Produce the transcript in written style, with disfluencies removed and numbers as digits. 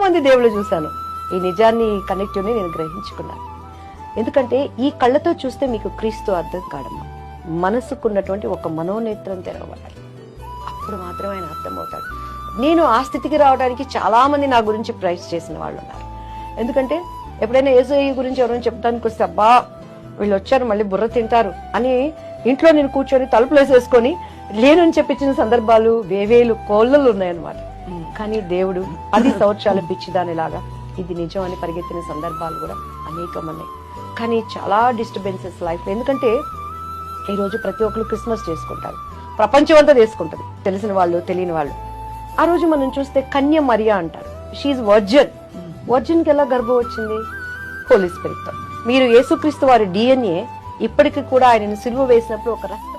మంది దేవుళ్ళు చూశాను. ఈ నిజాన్ని, కనెక్టివ్ని నేను గ్రహించుకున్నాను. ఎందుకంటే ఈ కళ్ళతో చూస్తే మీకు క్రీస్తు అర్థం కాడమ్మా. మనసుకున్నటువంటి ఒక మనోనేత్రం తెరవబడాలి, అప్పుడు మాత్రమే ఆయన అర్థమవుతాడు. నేను ఆ స్థితికి రావడానికి చాలా మంది నా గురించి ప్రైజ్ చేసిన వాళ్ళు ఉన్నారు. ఎందుకంటే ఎప్పుడైనా యేసయ్య గురించి ఎవరైనా చెప్పడానికి వస్తే, అబ్బా వీళ్ళు వచ్చారు మళ్ళీ బుర్ర తింటారు అని ఇంట్లో నేను కూర్చొని తలుపులు వేసేసుకొని లేనని చెప్పించిన సందర్భాలు వేవేలు కోళ్ళలు ఉన్నాయన్నమాట. కానీ దేవుడు 10 సంవత్సరాల పిచ్చిదానిలాగా ఇది నిజం అని పరిగెత్తిన సందర్భాలు కూడా అనేకం ఉన్నాయి. కానీ చాలా డిస్టర్బెన్సెస్ లైఫ్. ఎందుకంటే ఈరోజు ప్రతి ఒక్కరు క్రిస్మస్ చేసుకుంటారు, ప్రపంచం అంతా చేసుకుంటారు, తెలిసిన వాళ్ళు తెలియని వాళ్ళు. ఆ రోజు మనం చూస్తే కన్య మరియా అంటారు, షీఈ్ వర్జిన్. వర్జిన్ కి ఎలా గర్భం వచ్చింది? హోలీ స్పిరిట్ తో. మీరు యేసుక్రీస్తు వారి DNA ఇప్పటికీ కూడా ఆయనను సిలువ వేసినప్పుడు ఒక రక్త